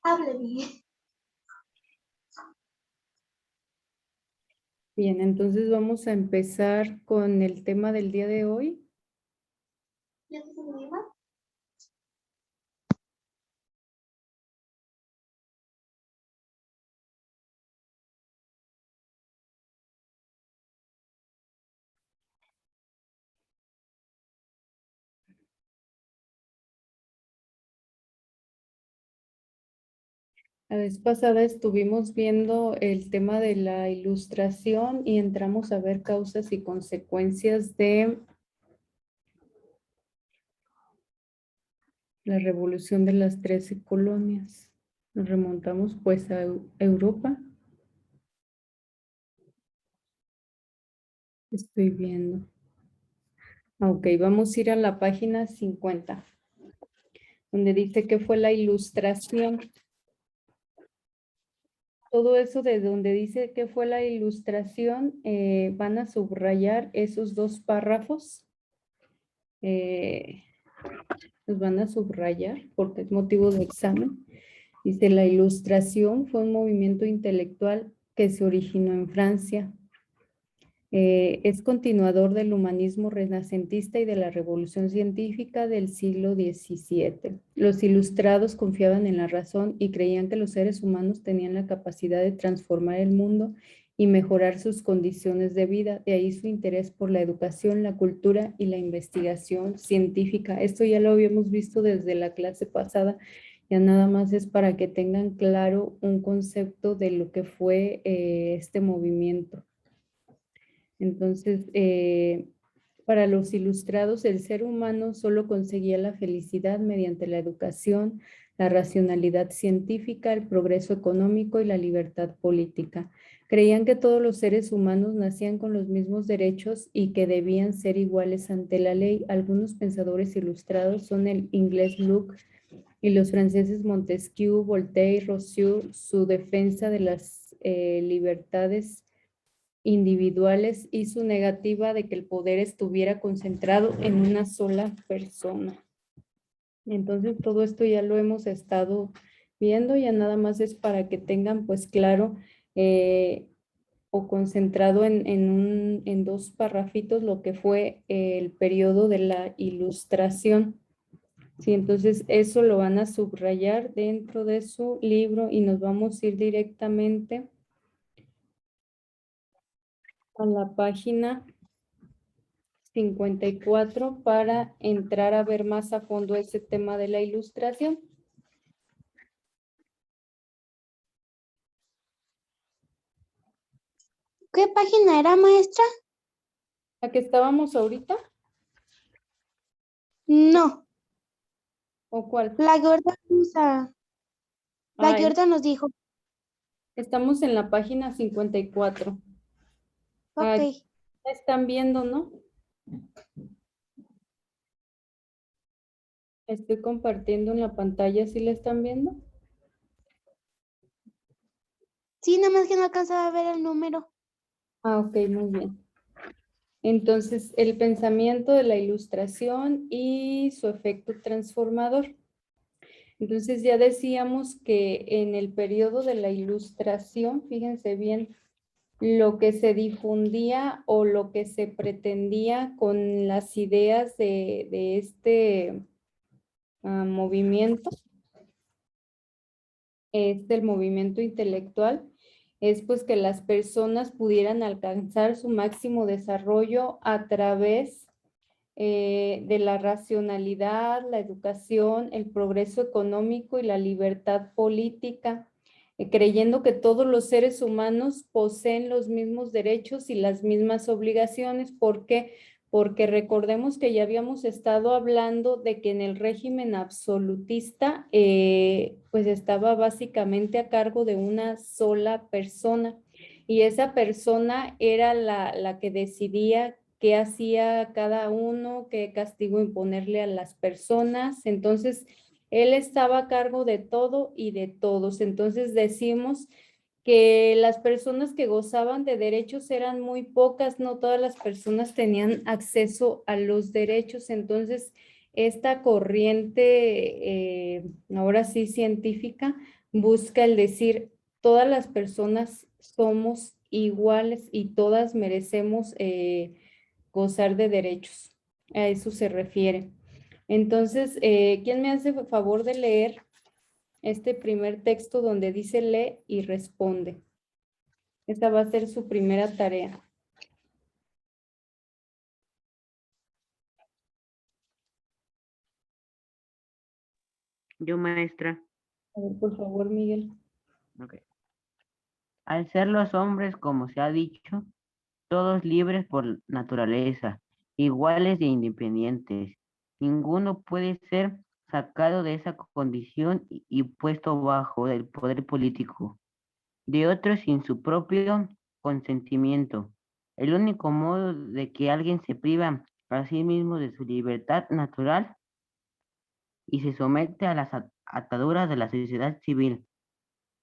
Hable bien. Bien, entonces vamos a empezar con el tema del día de hoy. ¿Ya te idioma? La vez pasada estuvimos viendo el tema de la ilustración y entramos a ver causas y consecuencias de la revolución de las 13 colonias. Nos remontamos pues a Europa. Estoy viendo. Ok, vamos a ir a la página 50, donde dice que fue la ilustración. Todo eso de donde dice que fue la ilustración, van a subrayar esos dos párrafos. Los van a subrayar porque es motivo de examen. Dice, la ilustración fue un movimiento intelectual que se originó en Francia. Es continuador del humanismo renacentista y de la revolución científica del siglo XVII. Los ilustrados confiaban en la razón y creían que los seres humanos tenían la capacidad de transformar el mundo y mejorar sus condiciones de vida. De ahí su interés por la educación, la cultura y la investigación científica. Esto ya lo habíamos visto desde la clase pasada. Ya nada más es para que tengan claro un concepto de lo que fue este movimiento. Entonces, para los ilustrados, el ser humano solo conseguía la felicidad mediante la educación, la racionalidad científica, el progreso económico y la libertad política. Creían que todos los seres humanos nacían con los mismos derechos y que debían ser iguales ante la ley. Algunos pensadores ilustrados son el inglés Locke y los franceses Montesquieu, Voltaire, Rousseau. Su defensa de las libertades individuales y su negativa de que el poder estuviera concentrado en una sola persona. Entonces, todo esto ya lo hemos estado viendo, ya nada más es para que tengan pues claro o concentrado en dos parrafitos lo que fue el periodo de la ilustración. Sí, entonces eso lo van a subrayar dentro de su libro y nos vamos a ir directamente a la página 54 para entrar a ver más a fondo ese tema de la ilustración. ¿Qué página era, maestra? ¿A qué estábamos ahorita? No, ¿O cuál? la que ahorita la que ahorita nos dijo. Estamos en la página 54. Ok. Ya están viendo, ¿no? Estoy compartiendo en la pantalla, ¿sí la están viendo? Sí, nada más que no alcanzaba a ver el número. Ok, muy bien. Entonces, el pensamiento de la ilustración y su efecto transformador. Entonces, ya decíamos que en el periodo de la ilustración, fíjense bien, lo que se difundía o lo que se pretendía con las ideas de este movimiento, es del movimiento intelectual, es pues que las personas pudieran alcanzar su máximo desarrollo a través de la racionalidad, la educación, el progreso económico y la libertad política, creyendo que todos los seres humanos poseen los mismos derechos y las mismas obligaciones. ¿Por qué? Porque recordemos que ya habíamos estado hablando de que en el régimen absolutista, pues estaba básicamente a cargo de una sola persona y esa persona era la que decidía qué hacía cada uno, qué castigo imponerle a las personas. Entonces, él estaba a cargo de todo y de todos. Entonces, decimos que las personas que gozaban de derechos eran muy pocas, no todas las personas tenían acceso a los derechos. Entonces, esta corriente, ahora sí científica, busca el decir, todas las personas somos iguales y todas merecemos gozar de derechos. A eso se refiere. Entonces, ¿quién me hace favor de leer este primer texto donde dice lee y responde? Esta va a ser su primera tarea. Yo, maestra. A ver, por favor, Miguel. Ok. Al ser los hombres, como se ha dicho, todos libres por naturaleza, iguales e independientes, ninguno puede ser sacado de esa condición y puesto bajo el poder político de otros sin su propio consentimiento. El único modo de que alguien se priva a sí mismo de su libertad natural y se somete a las ataduras de la sociedad civil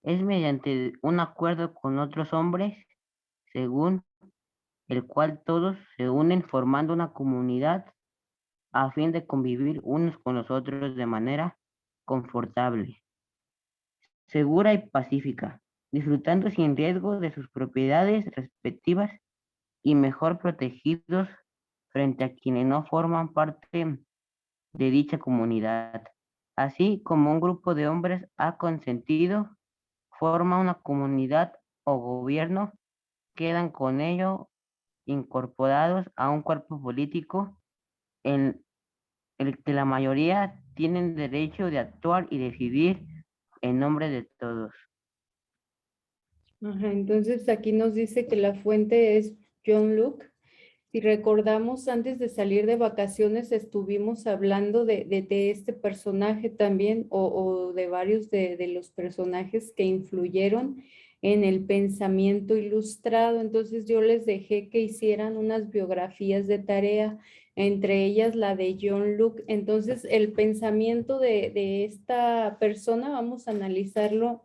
es mediante un acuerdo con otros hombres, según el cual todos se unen formando una comunidad a fin de convivir unos con los otros de manera confortable, segura y pacífica, disfrutando sin riesgo de sus propiedades respectivas y mejor protegidos frente a quienes no forman parte de dicha comunidad. Así como un grupo de hombres ha consentido, forma una comunidad o gobierno, quedan con ello incorporados a un cuerpo político en el que la mayoría tienen derecho de actuar y decidir en nombre de todos. Ajá, entonces aquí nos dice que la fuente es John Locke. Si recordamos, antes de salir de vacaciones estuvimos hablando de este personaje también o de varios de los personajes que influyeron en el pensamiento ilustrado. Entonces yo les dejé que hicieran unas biografías de tarea, entre ellas la de John Locke. Entonces el pensamiento de esta persona, vamos a analizarlo.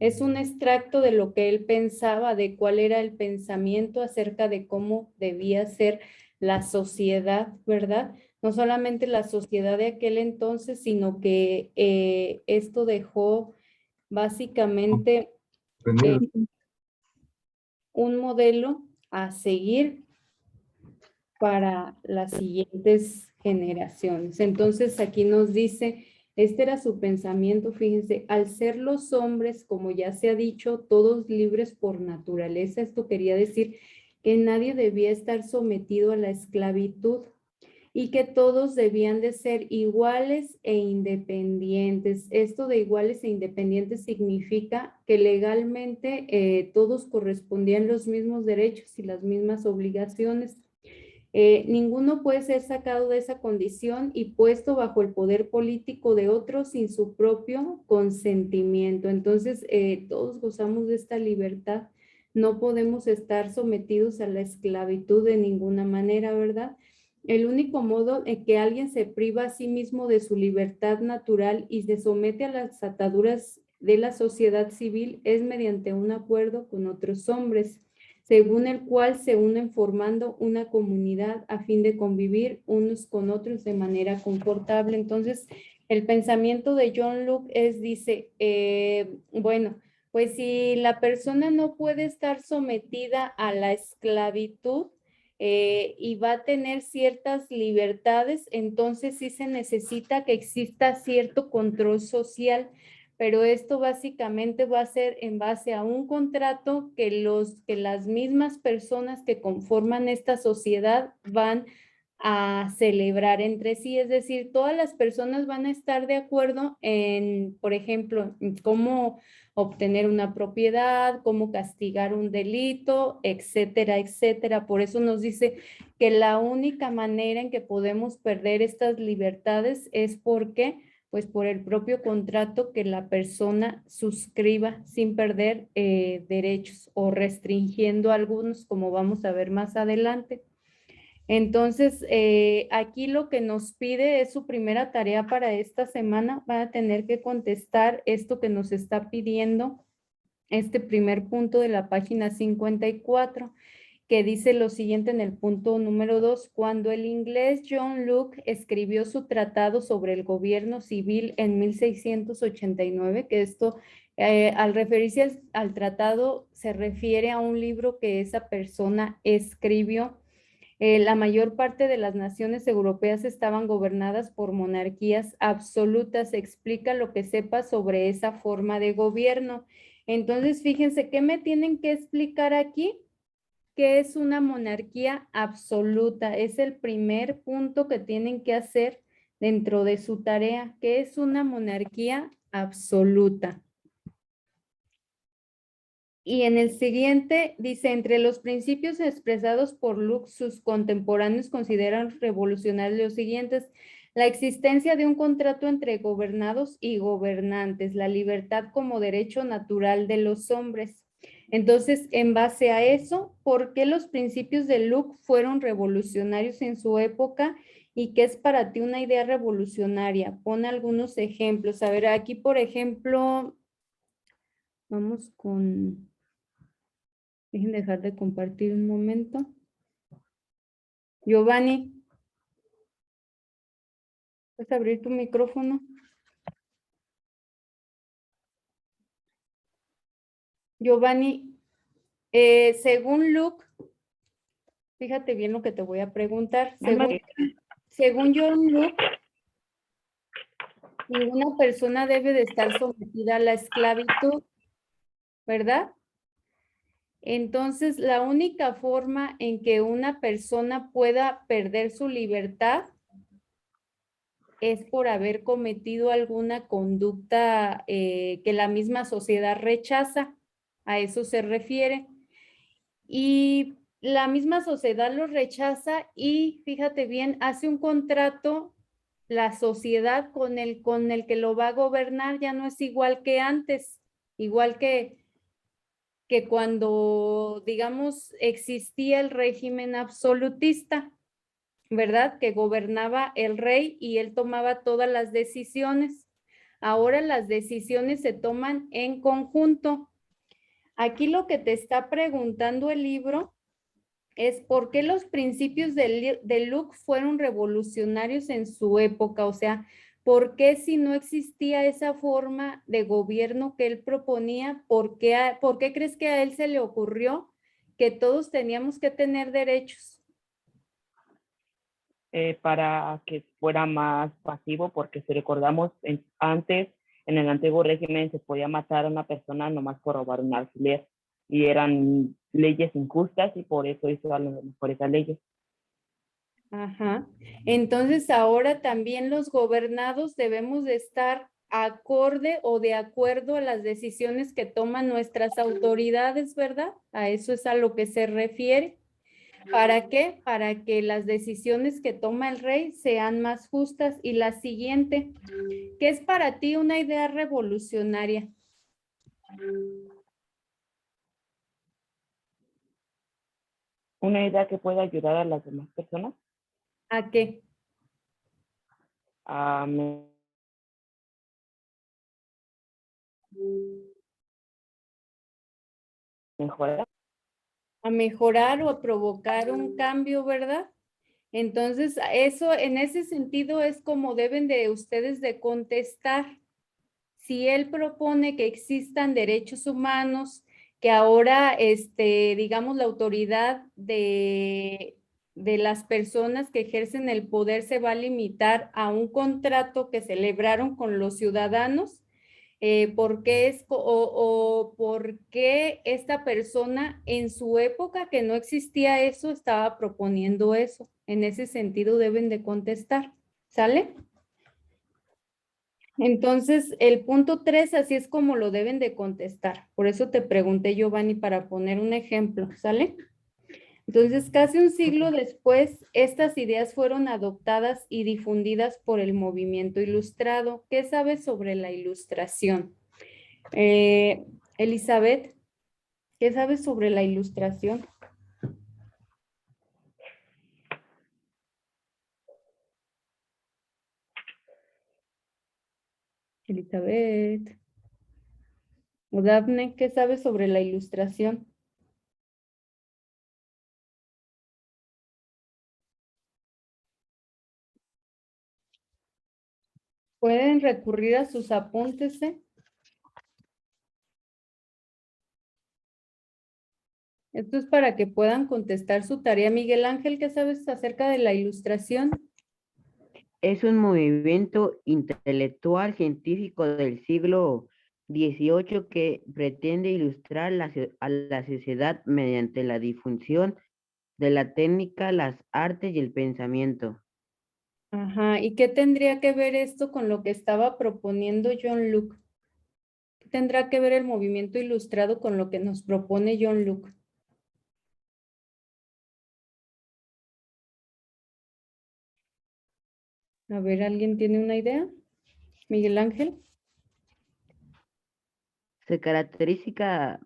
Es un extracto de lo que él pensaba, de cuál era el pensamiento acerca de cómo debía ser la sociedad, ¿verdad? No solamente la sociedad de aquel entonces, sino que esto dejó básicamente un modelo a seguir para las siguientes generaciones. Entonces aquí nos dice, este era su pensamiento, fíjense, al ser los hombres, como ya se ha dicho, todos libres por naturaleza, esto quería decir que nadie debía estar sometido a la esclavitud y que todos debían de ser iguales e independientes. Esto de iguales e independientes significa que legalmente todos correspondían los mismos derechos y las mismas obligaciones. Ninguno puede ser sacado de esa condición y puesto bajo el poder político de otros sin su propio consentimiento. Entonces, todos gozamos de esta libertad. No podemos estar sometidos a la esclavitud de ninguna manera, ¿verdad? El único modo en que alguien se priva a sí mismo de su libertad natural y se somete a las ataduras de la sociedad civil es mediante un acuerdo con otros hombres, según el cual se unen formando una comunidad a fin de convivir unos con otros de manera confortable. Entonces, el pensamiento de John Locke dice, bueno, pues si la persona no puede estar sometida a la esclavitud, y va a tener ciertas libertades, entonces sí se necesita que exista cierto control social, pero esto básicamente va a ser en base a un contrato que las mismas personas que conforman esta sociedad van a celebrar entre sí, es decir, todas las personas van a estar de acuerdo en, por ejemplo, en cómo obtener una propiedad, cómo castigar un delito, etcétera, etcétera. Por eso nos dice que la única manera en que podemos perder estas libertades es porque pues por el propio contrato que la persona suscriba sin perder derechos o restringiendo algunos, como vamos a ver más adelante. Entonces, aquí lo que nos pide es su primera tarea para esta semana. Van a tener que contestar esto que nos está pidiendo, este primer punto de la página 54, que dice lo siguiente en el punto número 2. Cuando el inglés John Locke escribió su tratado sobre el gobierno civil en 1689, que esto Al referirse al tratado, se refiere a un libro que esa persona escribió. La mayor parte de las naciones europeas estaban gobernadas por monarquías absolutas. Explica lo que sepa sobre esa forma de gobierno. Entonces, fíjense, ¿qué me tienen que explicar aquí? ¿Qué es una monarquía absoluta? Es el primer punto que tienen que hacer dentro de su tarea. ¿Qué es una monarquía absoluta? Y en el siguiente dice, entre los principios expresados por Locke, sus contemporáneos consideran revolucionarios los siguientes: la existencia de un contrato entre gobernados y gobernantes, la libertad como derecho natural de los hombres. Entonces, en base a eso, ¿por qué los principios de Locke fueron revolucionarios en su época? ¿Y qué es para ti una idea revolucionaria? Pon algunos ejemplos. A ver, aquí, por ejemplo, vamos con... Dejen dejar de compartir un momento. Giovanni, ¿puedes abrir tu micrófono? Giovanni, según Luke, fíjate bien lo que te voy a preguntar. Según John Luke, ninguna persona debe de estar sometida a la esclavitud, ¿verdad? Entonces, la única forma en que una persona pueda perder su libertad es por haber cometido alguna conducta que la misma sociedad rechaza. A eso se refiere. Y la misma sociedad lo rechaza y, fíjate bien, hace un contrato, la sociedad con el que lo va a gobernar ya no es igual que antes, igual que cuando, digamos, existía el régimen absolutista, ¿verdad? Que gobernaba el rey y él tomaba todas las decisiones. Ahora las decisiones se toman en conjunto. Aquí lo que te está preguntando el libro es por qué los principios de Locke fueron revolucionarios en su época. O sea, ¿por qué si no existía esa forma de gobierno que él proponía, por qué crees que a él se le ocurrió que todos teníamos que tener derechos? Para que fuera más pasivo, porque si recordamos, antes, en el antiguo régimen, se podía matar a una persona nomás por robar un alfiler, y eran leyes injustas, y por eso hizo por esas leyes. Ajá. Entonces ahora también los gobernados debemos de estar acorde o de acuerdo a las decisiones que toman nuestras autoridades, ¿verdad? A eso es a lo que se refiere. ¿Para qué? Para que las decisiones que toma el rey sean más justas. Y la siguiente, ¿qué es para ti una idea revolucionaria? Una idea que pueda ayudar a las demás personas ¿A qué? a mejorar. A mejorar o a provocar un cambio, ¿verdad? Entonces, eso en ese sentido es como deben de ustedes de contestar. Si él propone que existan derechos humanos, que ahora, digamos, la autoridad de las personas que ejercen el poder se va a limitar a un contrato que celebraron con los ciudadanos, ¿por qué o por qué esta persona en su época que no existía eso estaba proponiendo eso? En ese sentido deben de contestar, ¿sale? Entonces, el punto 3, así es como lo deben de contestar. Por eso te pregunté, Giovanni, para poner un ejemplo, ¿sale? Entonces, casi un siglo después, estas ideas fueron adoptadas y difundidas por el movimiento ilustrado. ¿Qué sabes sobre la ilustración? Elizabeth, ¿qué sabes sobre la ilustración? Elizabeth. O Dafne, ¿qué sabes sobre la ilustración? Pueden recurrir a sus apuntes, ¿eh? Esto es para que puedan contestar su tarea. Miguel Ángel, ¿qué sabes acerca de la ilustración? Es un movimiento intelectual científico del siglo XVIII que pretende ilustrar a la sociedad mediante la difusión de la técnica, las artes y el pensamiento. Ajá, ¿y qué tendría que ver esto con lo que estaba proponiendo John Locke? ¿Qué tendrá que ver el movimiento ilustrado con lo que nos propone John Locke? A ver, ¿alguien tiene una idea? Miguel Ángel. Se caracteriza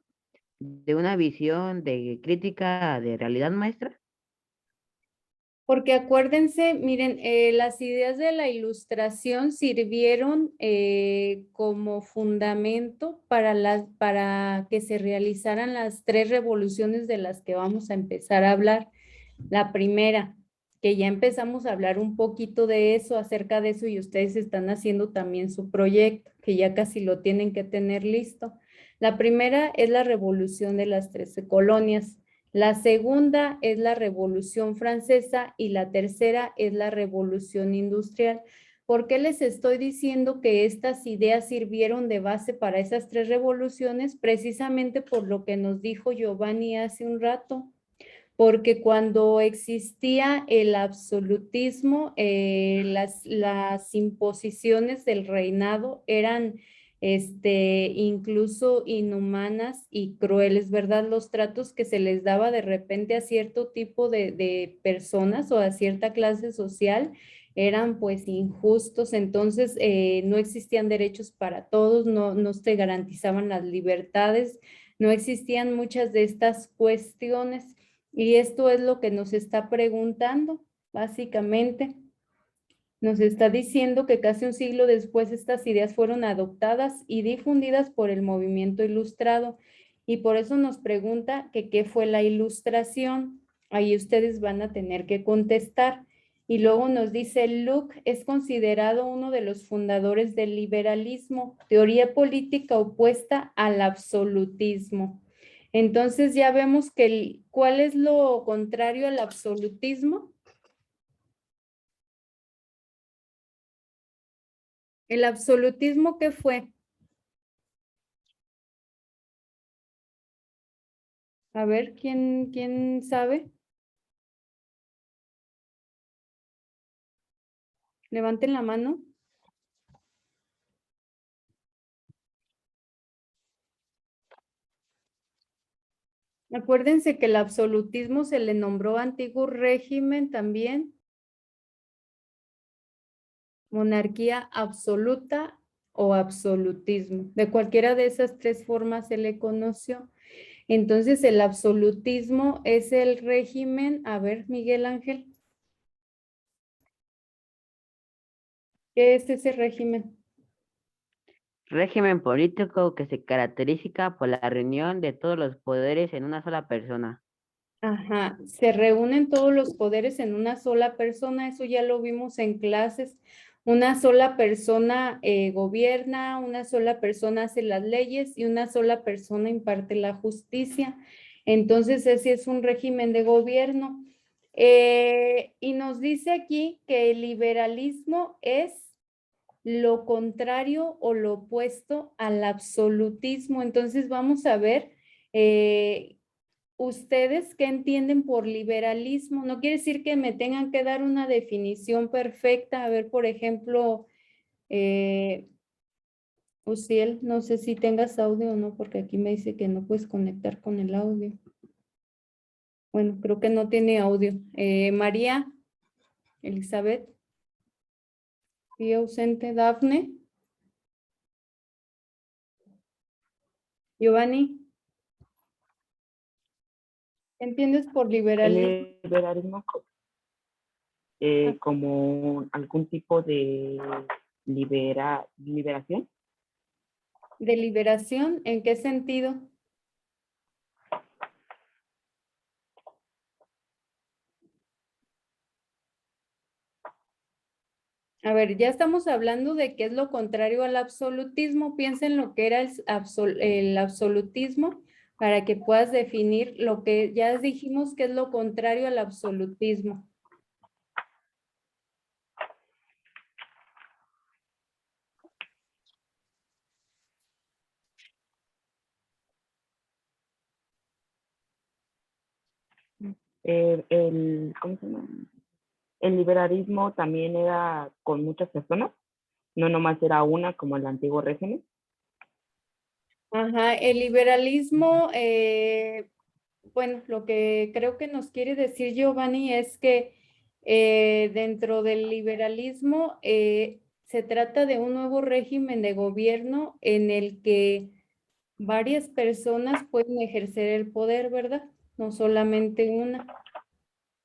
de una visión de crítica de realidad, maestra. Porque acuérdense, miren, las ideas de la ilustración sirvieron como fundamento para que se realizaran las 3 revoluciones de las que vamos a empezar a hablar. La primera, que ya empezamos a hablar un poquito de eso, acerca de eso, y ustedes están haciendo también su proyecto, que ya casi lo tienen que tener listo. La primera es la revolución de las 13 colonias. La segunda es la Revolución Francesa y la tercera es la Revolución Industrial. ¿Por qué les estoy diciendo que estas ideas sirvieron de base para esas 3 revoluciones? Precisamente por lo que nos dijo Giovanni hace un rato, porque cuando existía el absolutismo, las imposiciones del reinado eran incluso inhumanas y crueles, ¿verdad? Los tratos que se les daba de repente a cierto tipo de personas o a cierta clase social eran pues injustos, entonces no existían derechos para todos, no se garantizaban las libertades, no existían muchas de estas cuestiones. Y esto es lo que nos está preguntando, básicamente. Nos está diciendo que casi un siglo después estas ideas fueron adoptadas y difundidas por el movimiento ilustrado. Y por eso nos pregunta que qué fue la ilustración. Ahí ustedes van a tener que contestar. Y luego nos dice, Locke es considerado uno de los fundadores del liberalismo, teoría política opuesta al absolutismo. Entonces ya vemos que ¿cuál es lo contrario al absolutismo? ¿El absolutismo qué fue? A ver, ¿quién sabe? Levanten la mano. Acuérdense que el absolutismo se le nombró antiguo régimen también, monarquía absoluta o absolutismo. De cualquiera de esas 3 formas se le conoció. Entonces, el absolutismo es el régimen, a ver, Miguel Ángel, ¿qué es ese régimen? Régimen político que se caracteriza por la reunión de todos los poderes en una sola persona. Ajá, se reúnen todos los poderes en una sola persona, eso ya lo vimos en clases. Una sola persona gobierna, una sola persona hace las leyes y una sola persona imparte la justicia. Entonces, ese es un régimen de gobierno. Y nos dice aquí que el liberalismo es lo contrario o lo opuesto al absolutismo. Entonces, vamos a ver ¿ustedes qué entienden por liberalismo? No quiere decir que me tengan que dar una definición perfecta. A ver, por ejemplo, Uciel, no sé si tengas audio o no, porque aquí me dice que no puedes conectar con el audio. Bueno, creo que no tiene audio. María, Elizabeth, sí, ausente. Dafne, Giovanni, ¿qué entiendes por liberalismo? El liberalismo como algún tipo de liberación. ¿De liberación? ¿En qué sentido? A ver, ya estamos hablando de qué es lo contrario al absolutismo. Piensen lo que era el absolutismo. para que puedas definir lo que ya dijimos que es lo contrario al absolutismo. ¿Cómo se llama? El liberalismo también era con muchas personas, no nomás era una como el antiguo régimen. Ajá, el liberalismo, bueno, lo que creo que nos quiere decir Giovanni es que dentro del liberalismo se trata de un nuevo régimen de gobierno en el que varias personas pueden ejercer el poder, ¿verdad? No solamente una.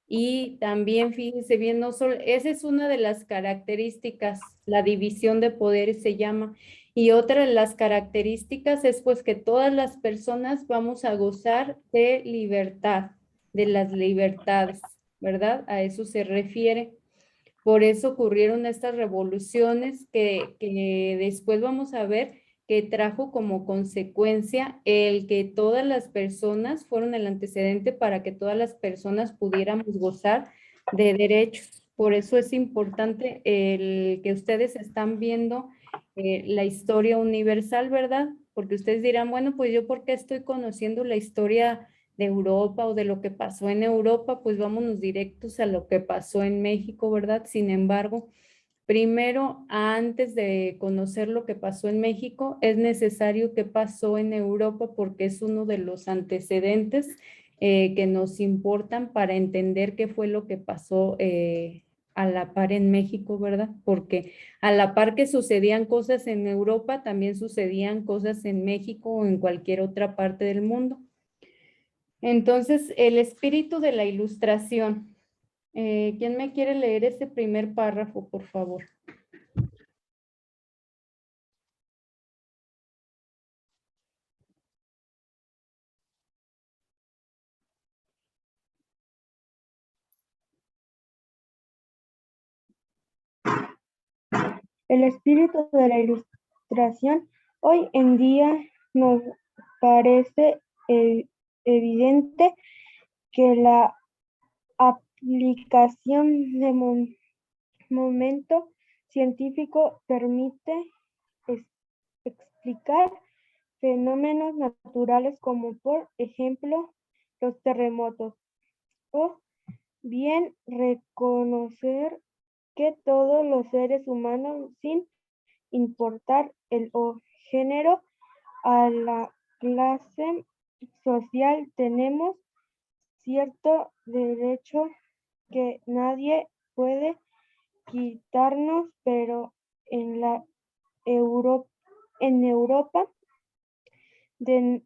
Y también, fíjense bien, no solo, esa es una de las características, la división de poderes se llama. Y otra de las características es pues que todas las personas vamos a gozar de libertad, de las libertades, ¿verdad? A eso se refiere. Por eso ocurrieron estas revoluciones que después vamos a ver que trajo como consecuencia el que todas las personas fueron el antecedente para que todas las personas pudiéramos gozar de derechos. Por eso es importante el que ustedes están viendo la historia universal, ¿verdad? Porque ustedes dirán, bueno, pues yo ¿por qué estoy conociendo la historia de Europa o de lo que pasó en Europa? Pues vámonos directos a lo que pasó en México, ¿verdad? Sin embargo, primero, antes de conocer lo que pasó en México, es necesario que pasó en Europa porque es uno de los antecedentes que nos importan para entender qué fue lo que pasó a la par en México, ¿verdad? Porque a la par que sucedían cosas en Europa, también sucedían cosas en México o en cualquier otra parte del mundo. Entonces, el espíritu de la ilustración. ¿Quién me quiere leer ese primer párrafo, por favor? El espíritu de la ilustración hoy en día nos parece evidente que la aplicación de momento científico permite explicar fenómenos naturales como por ejemplo los terremotos, o bien reconocer que todos los seres humanos, sin importar el género a la clase social, tenemos cierto derecho que nadie puede quitarnos, pero en Europa de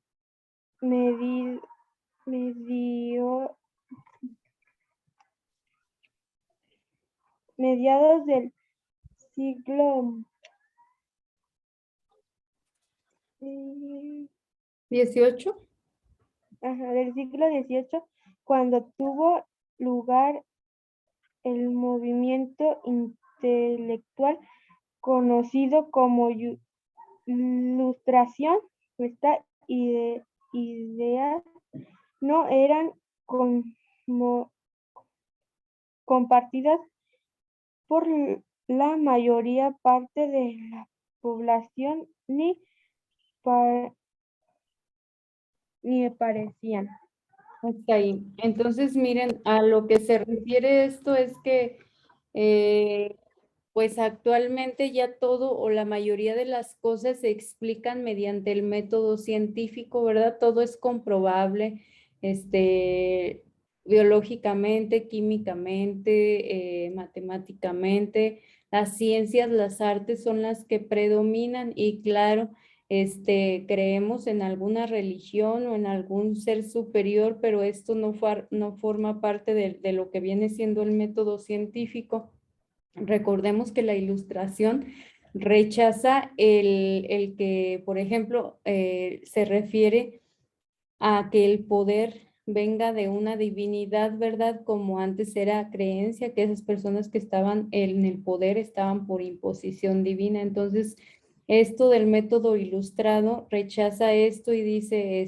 mediados del siglo 18. del siglo XVIII, cuando tuvo lugar el movimiento intelectual conocido como Ilustración. Esta ideas no eran compartidas por la mayoría parte de la población ni parecían. Hasta ahí. Entonces, miren, a lo que se refiere esto es que pues actualmente ya todo o la mayoría de las cosas se explican mediante el método científico, ¿verdad? Todo es comprobable, biológicamente, químicamente, matemáticamente. Las ciencias, las artes son las que predominan y claro, creemos en alguna religión o en algún ser superior, pero esto no forma parte de lo que viene siendo el método científico. Recordemos que la ilustración rechaza el que, por ejemplo, se refiere a que el poder venga de una divinidad, ¿verdad? Como antes era creencia, que esas personas que estaban en el poder estaban por imposición divina. Entonces, Esto del método ilustrado rechaza esto y dice,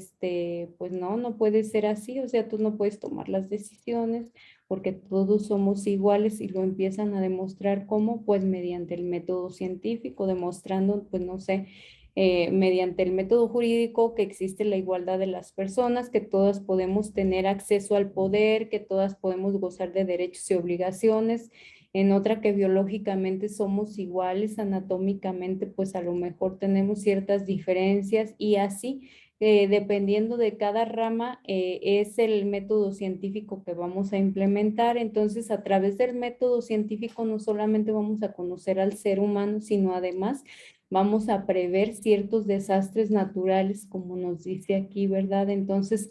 pues no, no puede ser así, o sea, tú no puedes tomar las decisiones porque todos somos iguales y lo empiezan a demostrar cómo, pues mediante el método científico, demostrando, pues no sé, mediante el método jurídico que existe la igualdad de las personas, que todas podemos tener acceso al poder, que todas podemos gozar de derechos y obligaciones, en otra que biológicamente somos iguales, anatómicamente pues a lo mejor tenemos ciertas diferencias y así, dependiendo de cada rama, es el método científico que vamos a implementar. Entonces, a través del método científico no solamente vamos a conocer al ser humano, sino además vamos a prever ciertos desastres naturales, como nos dice aquí, ¿verdad? Entonces,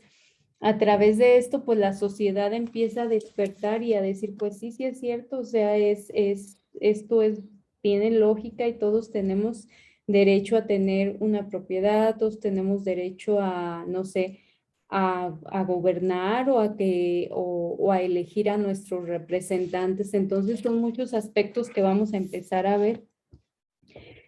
a través de esto, pues la sociedad empieza a despertar y a decir, pues sí, sí es cierto, o sea, tiene lógica y todos tenemos derecho a tener una propiedad, todos tenemos derecho a, no sé, a gobernar o a elegir a nuestros representantes. Entonces son muchos aspectos que vamos a empezar a ver.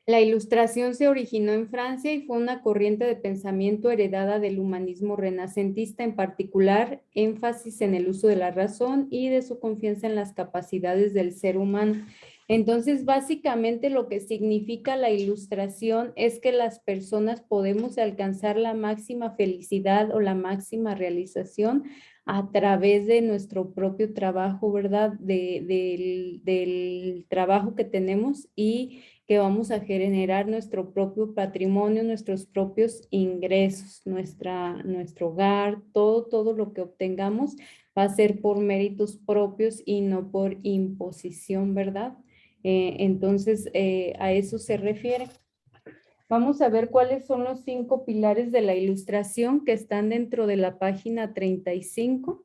La Ilustración se originó en Francia y fue una corriente de pensamiento heredada del humanismo renacentista, en particular énfasis en el uso de la razón y de su confianza en las capacidades del ser humano. Entonces, básicamente lo que significa la Ilustración es que las personas podemos alcanzar la máxima felicidad o la máxima realización a través de nuestro propio trabajo, ¿verdad? Del trabajo que tenemos y que vamos a generar nuestro propio patrimonio, nuestros propios ingresos, nuestro hogar, todo lo que obtengamos va a ser por méritos propios y no por imposición, ¿verdad? Entonces, a eso se refiere. Vamos a ver cuáles son los 5 pilares de la Ilustración que están dentro de la página 35.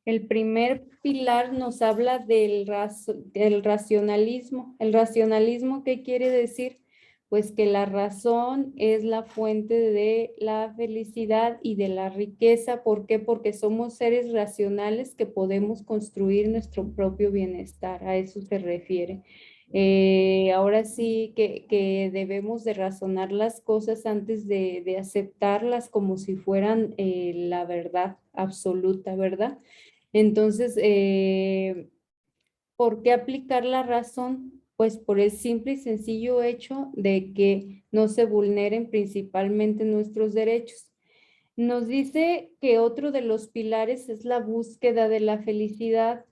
El primer pilar nos habla del racionalismo. ¿El racionalismo qué quiere decir? Pues que la razón es la fuente de la felicidad y de la riqueza. ¿Por qué? Porque somos seres racionales que podemos construir nuestro propio bienestar. A eso se refiere. Ahora sí que debemos de razonar las cosas antes de aceptarlas como si fueran la verdad absoluta, ¿verdad? Entonces, ¿por qué aplicar la razón? Pues por el simple y sencillo hecho de que no se vulneren principalmente nuestros derechos. Nos dice que otro de los pilares es la búsqueda de la felicidad.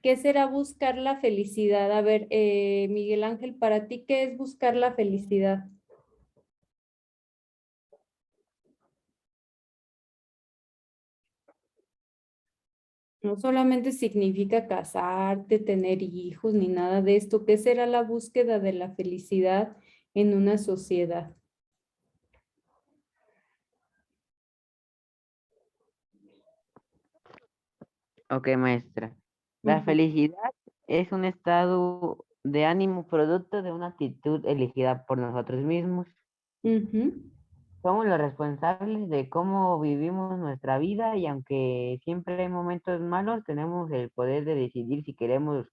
¿Qué será buscar la felicidad? A ver, Miguel Ángel, para ti, ¿qué es buscar la felicidad? No solamente significa casarte, tener hijos, ni nada de esto. ¿Qué será la búsqueda de la felicidad en una sociedad? Ok, maestra. La Ujú, felicidad es un estado de ánimo producto de una actitud elegida por nosotros mismos. ujú. Somos los responsables de cómo vivimos nuestra vida y aunque siempre hay momentos malos, tenemos el poder de decidir si queremos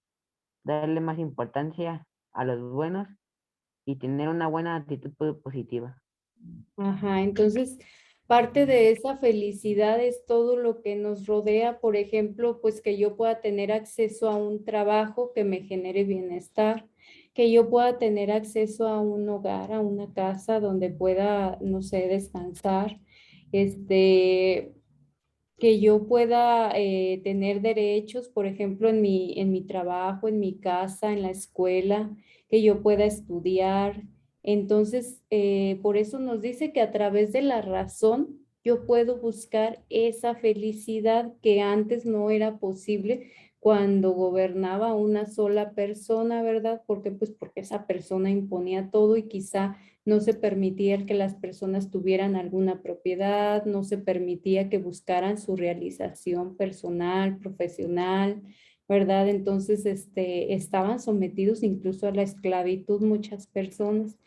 darle más importancia a los buenos y tener una buena actitud positiva. Ajá, entonces parte de esa felicidad es todo lo que nos rodea, por ejemplo, pues que yo pueda tener acceso a un trabajo que me genere bienestar, que yo pueda tener acceso a un hogar, a una casa donde pueda, no sé, descansar, este, que yo pueda tener derechos, por ejemplo, en mi trabajo, en mi casa, en la escuela, que yo pueda estudiar. Entonces, por eso nos dice que a través de la razón yo puedo buscar esa felicidad que antes no era posible cuando gobernaba una sola persona, ¿verdad? Porque pues porque esa persona imponía todo y quizá no se permitía que las personas tuvieran alguna propiedad, no se permitía que buscaran su realización personal, profesional, ¿verdad? Entonces, estaban sometidos incluso a la esclavitud muchas personas.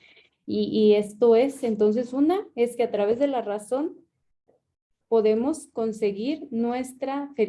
Y esto es, entonces, una es que a través de la razón podemos conseguir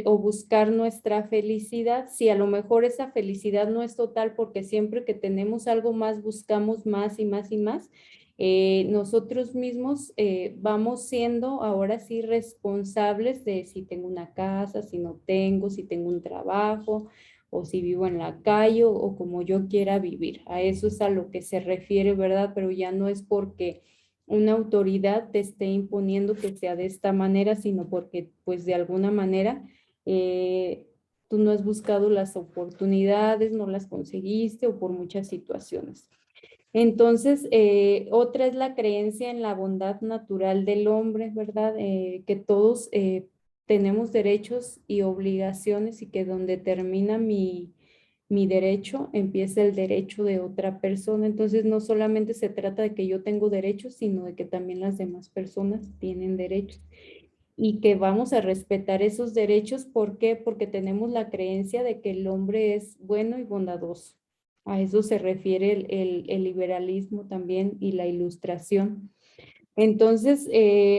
o buscar nuestra felicidad, si a lo mejor esa felicidad no es total porque siempre que tenemos algo más buscamos más y más y más, nosotros mismos vamos siendo ahora sí responsables de si tengo una casa, si no tengo, si tengo un trabajo o si vivo en la calle o como yo quiera vivir. A eso es a lo que se refiere, ¿verdad? Pero ya no es porque una autoridad te esté imponiendo que sea de esta manera, sino porque pues de alguna manera tú no has buscado las oportunidades, no las conseguiste o por muchas situaciones. Entonces, otra es la creencia en la bondad natural del hombre, ¿verdad? Que todos tenemos derechos y obligaciones y que donde termina mi derecho, empieza el derecho de otra persona. Entonces, no solamente se trata de que yo tengo derechos, sino de que también las demás personas tienen derechos. Y que vamos a respetar esos derechos. ¿Por qué? Porque tenemos la creencia de que el hombre es bueno y bondadoso. A eso se refiere el liberalismo también y la ilustración. Entonces,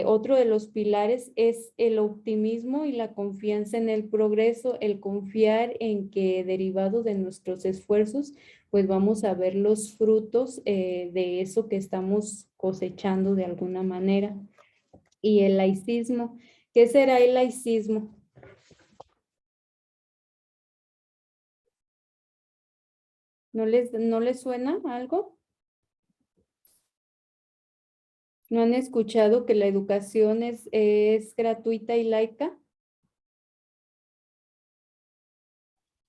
otro de los pilares es el optimismo y la confianza en el progreso, el confiar en que derivado de nuestros esfuerzos, pues vamos a ver los frutos de eso que estamos cosechando de alguna manera. Y el laicismo, ¿qué será el laicismo? ¿No les suena algo? ¿No han escuchado que la educación es gratuita y laica?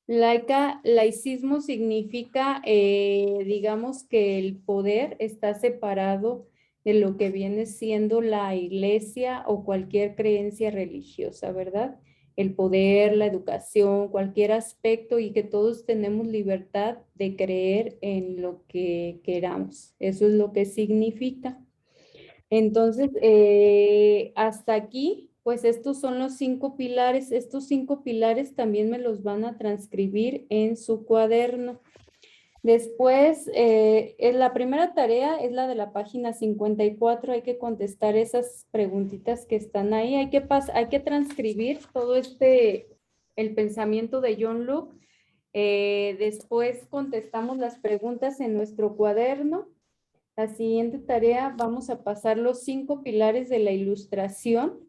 Laicismo significa, digamos, que el poder está separado de lo que viene siendo la iglesia o cualquier creencia religiosa, ¿verdad? El poder, la educación, cualquier aspecto y que todos tenemos libertad de creer en lo que queramos. Eso es lo que significa. Entonces, hasta aquí, pues estos son los 5 pilares. Estos 5 pilares también me los van a transcribir en su cuaderno. Después, la primera tarea es la de la página 54. Hay que contestar esas preguntitas que están ahí. Hay que transcribir todo el pensamiento de John Locke. Después contestamos las preguntas en nuestro cuaderno. La siguiente tarea, vamos a pasar los 5 pilares de la ilustración,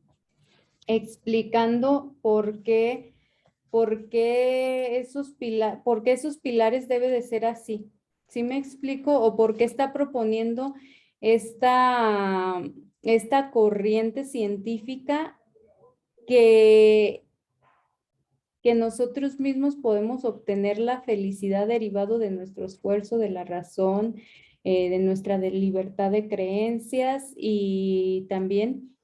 explicando por qué esos pilares debe de ser así. ¿Sí me explico? O por qué está proponiendo esta corriente científica que nosotros mismos podemos obtener la felicidad derivado de nuestro esfuerzo, de la razón, de nuestra libertad de creencias y también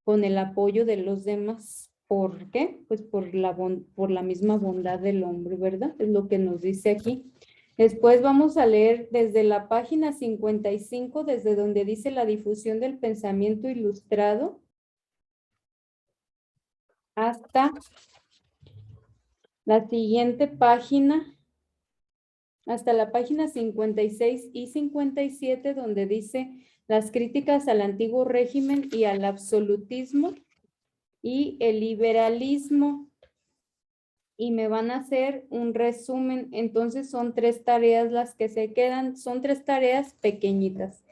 con el apoyo de los demás. ¿Por qué? Pues por la misma bondad del hombre, ¿verdad? Es lo que nos dice aquí. Después vamos a leer desde la página 55, desde donde dice la difusión del pensamiento ilustrado, hasta la siguiente página, hasta la página 56 y 57, donde dice las críticas al antiguo régimen y al absolutismo y el liberalismo. Y me van a hacer un resumen. Entonces son 3 tareas las que se quedan, son 3 tareas pequeñitas.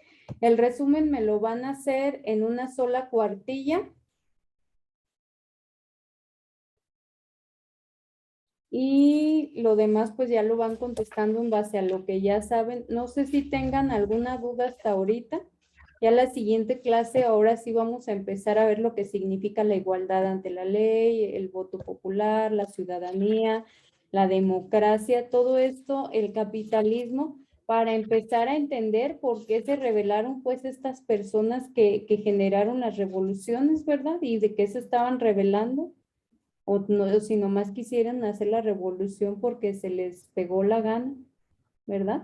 El resumen me lo van a hacer en una sola cuartilla. Y lo demás pues ya lo van contestando en base a lo que ya saben. No sé si tengan alguna duda hasta ahorita. Ya la siguiente clase, ahora sí vamos a empezar a ver lo que significa la igualdad ante la ley, el voto popular, la ciudadanía, la democracia, todo esto, el capitalismo, para empezar a entender por qué se rebelaron pues estas personas que generaron las revoluciones, ¿verdad? Y de qué se estaban rebelando. O no, si nomás quisieran hacer la revolución porque se les pegó la gana, ¿verdad?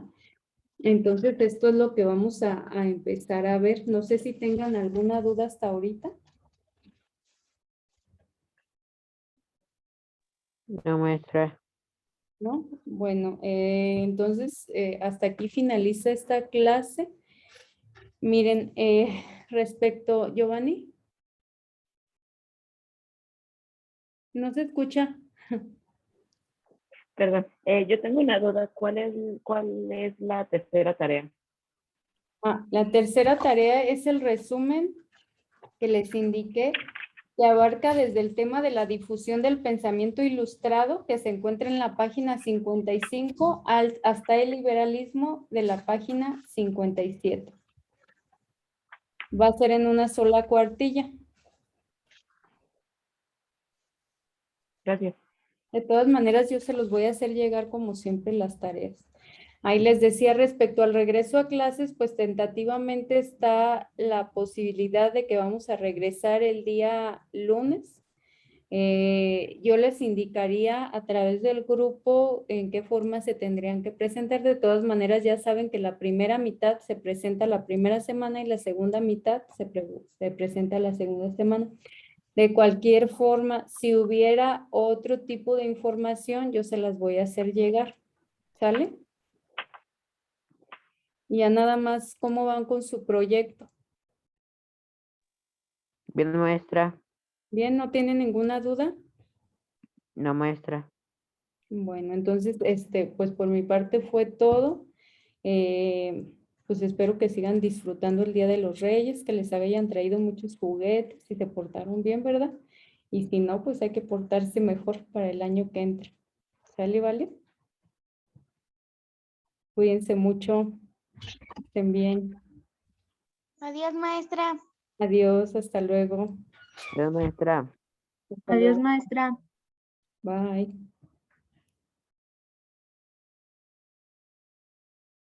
Entonces, esto es lo que vamos a empezar a ver. No sé si tengan alguna duda hasta ahorita. No, maestra. ¿No? Bueno, entonces, hasta aquí finaliza esta clase. Miren, respecto, Giovanni. No se escucha. Perdón, yo tengo una duda. ¿Cuál es la tercera tarea? La tercera tarea es el resumen que les indiqué, que abarca desde el tema de la difusión del pensamiento ilustrado, que se encuentra en la página 55, hasta el liberalismo de la página 57. Va a ser en una sola cuartilla. Gracias. De todas maneras, yo se los voy a hacer llegar como siempre las tareas. Ahí les decía respecto al regreso a clases, pues tentativamente está la posibilidad de que vamos a regresar el día lunes. Yo les indicaría a través del grupo en qué forma se tendrían que presentar. De todas maneras, ya saben que la primera mitad se presenta la primera semana y la segunda mitad se presenta la segunda semana. De cualquier forma, si hubiera otro tipo de información, yo se las voy a hacer llegar. ¿Sale? Y ya nada más, ¿cómo van con su proyecto? Bien, maestra. ¿Bien? ¿No tienen ninguna duda? No, maestra. Bueno, entonces, pues por mi parte fue todo. Pues espero que sigan disfrutando el Día de los Reyes, que les hayan traído muchos juguetes y se portaron bien, ¿verdad? Y si no, pues hay que portarse mejor para el año que entra. ¿Sale, vale? Cuídense mucho. Estén bien. Adiós, maestra. Adiós, hasta luego. Bien, maestra. Hasta Adiós, luego. maestra. Bye.